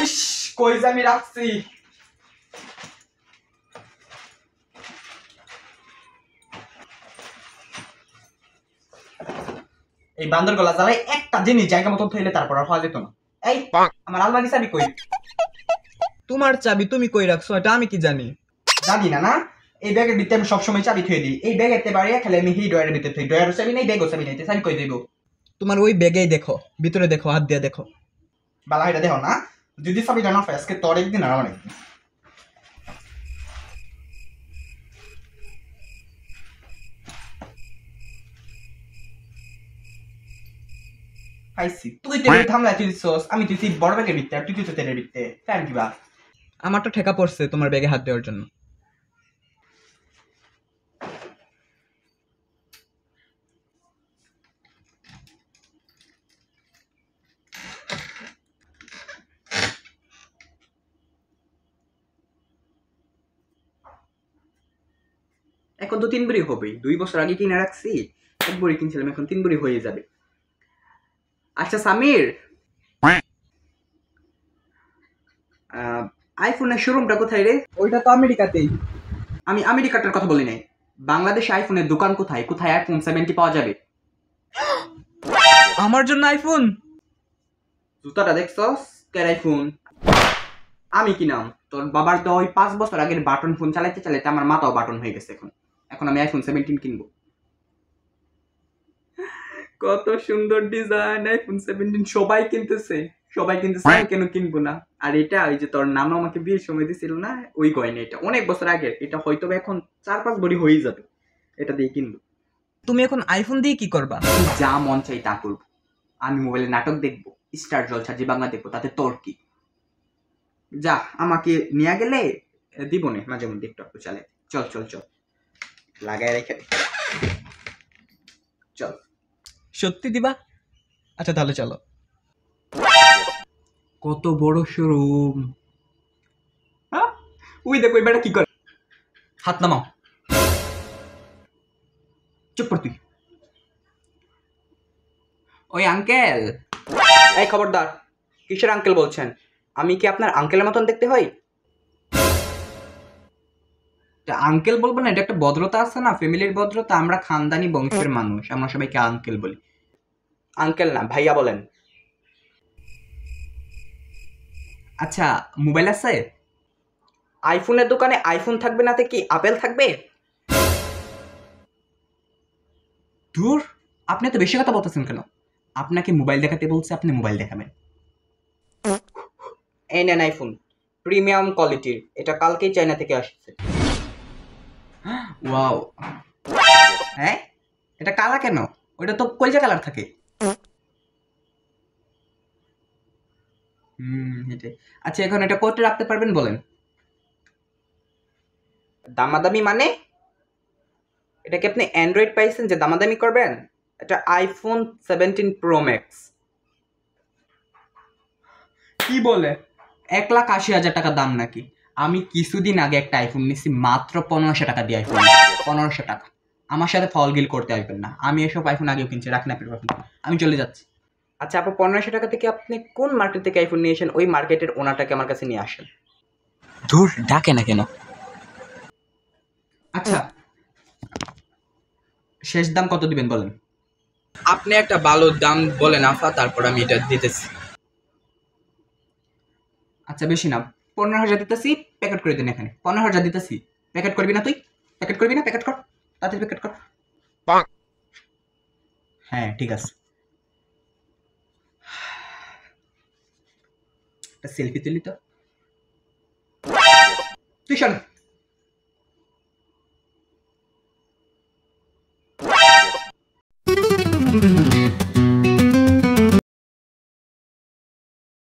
ইস, কই যে আমি রাখছি। এই বান্দর গলা জ্বালায় একটা জিনিস জায়গা মতো থইলে তারপর আর হওয়া যেত না। এই আমার আলমারি চাবি কই? তোমার চাবি তুমি কই রাখছো এটা আমি কি জানি? জানি না না, এই ব্যাগের ভিতরে আমি সবসময় চাবি থুয়ে দিই। এই ব্যাগ এতে বাড়িয়ে খেলে আমি এই ড্রয়ারের ভিতরে থুই। ড্রয়ারও চাবি নেই, ব্যাগও চাবি নেই, চাবি কই দেবো? তোমার ওই ব্যাগেই দেখো, ভিতরে দেখো, হাত দিয়ে দেখো। বালা এটা দেখো না, যদি চাবিটা না পাই আজকে তোর একদিন আর আমার একদিন। পাইছি। তুই তেলের থামলা তুই দিছস, আমি তুই বড় ব্যাগের ভিতরে আর তুই তুই তেলের ভিতরে ফ্যান কিবা। আমার তো ঠেকা পড়ছে তোমার ব্যাগে হাত দেওয়ার জন্য। এখন তো 3 বড়ি হবেই, 2 বছর আগে কিনে রাখছি, 1 বড়ি কিনছিলাম, এখন 3 বড়ি হয়ে যাবে। আচ্ছা সামির, আইফোনের শোরুমটা কোথায় রে? ওইটা তো আমেরিকাতেই। আমি আমেরিকাটার কথা বলি নাই, বাংলাদেশে আইফোনের দোকান কোথায়? কোথায় আইফোন 70 পাওয়া যাবে? আমার জন্য আইফোন? জুতাটা দেখছস? কের আইফোন? আমি কিনাম? তোর বাবার তো ওই 5 বছর আগের বাটন ফোন চালাইতে চালাইতে আমার মাথাও বাটন হয়ে গেছে। এখন এখন আমি আইফোন 17 কিনবো। কত সুন্দর ডিজাইন, আইফোন 17 সবাই কিনতেছে, সবাই কিনতেছে, আমি কেন কিনবো না? আর এটা ওই যে তোর নানু আমাকে বিয়ের সময় দিছিল না, ওই গয়না, এটা অনেক বছর আগের, এটা হয়তো এখন 4-5 বড়ি হয়ে যাবে, এটা দিয়ে কিনবো। তুমি এখন আইফোন দিয়ে কি করবা? যা মন চাই তা করবো। আমি মোবাইলে নাটক দেখবো, স্টার জলসা জি বাংলা দেখবো, তাতে তোর কি? যা, আমাকে নিয়ে গেলে দিব না, মাঝে মধ্যে একটু একটু চালে। চল চল চল, লাগাই রেখে দে। চল। সত্যি দিবা? আচ্ছা তাহলে চলো। কত বড় শোরুম! হ্যাঁ, ওই দেখো এবারে কি করে। হাত নামাও, চুপ কর তুই। ওই আঙ্কেল, এই খবরদার, কিসের আঙ্কেল বলছেন? আমি কি আপনার আঙ্কেলের মতন দেখতে হই? আঙ্কেল বলবো না, এটা একটা ভদ্রতা আছে না, ফ্যামিলির ভদ্রতা। আমরা খানদানি বংশের মানুষ, আমরা সবাইকে আঙ্কেল বলি। আঙ্কেল না, ভাইয়া বলেন। আচ্ছা, মোবাইল আছে? আইফোনের দোকানে আইফোন থাকবে না, কি আপেল থাকবে? দূর, আপনি তো বেশি কথা বলতেছেন কেন? আপনাকে মোবাইল দেখাতে বলছে, আপনি মোবাইল দেখাবেন। এই নেন আইফোন, প্রিমিয়াম কোয়ালিটির, এটা কালকেই চায়না থেকে আসছে। ওয়াও, হ্যাঁ এটা কালা কেন? ওটা তো কলজা কালার থাকে। এটাই। আচ্ছা, এখন এটা কত রাখতে পারবেন বলেন? দামাদামি মানে? এটা কি আপনি অ্যান্ড্রয়েড পাইছেন যে দামাদামি করবেন? এটা আইফোন 17 প্রো ম্যাক্স। কি বলে? 1,80,000 টাকা দাম নাকি? আমি কিছুদিন আগে একটা আইফোন নিচ্ছি মাত্র 1500 টাকা দিয়ে। আইফোন 1500 টাকা। আমার সাথে ফল গিল করতে আসবেন না, আমি এসব আইফোন আগেও কিনছি, রাখেন আপনি। আমি চলে যাচ্ছি। আচ্ছা আপু, 1500 টাকা থেকে আপনি কোন মার্কেট থেকে আইফোন নিয়েছেন? ওই মার্কেটের ওনারটাকে আমার কাছে নিয়ে আসেন। ধুর, ডাকে না কেন? আচ্ছা, শেষ দাম কত দিবেন বলেন? আপনি একটা ভালো দাম বলেন আফা, তারপর আমি এটা দিতেছি। আচ্ছা বেশি না, 15,000 দিতেছি, প্যাকেট করে দিন এখানে। 15,000 দিতেছি, প্যাকেট করবি না তুই? প্যাকেট করবি না? প্যাকেট কর, তাড়াতাড়ি প্যাকেট কর। হ্যাঁ ঠিক আছে, একটা সেলফি তুলি তো। তুই শোন।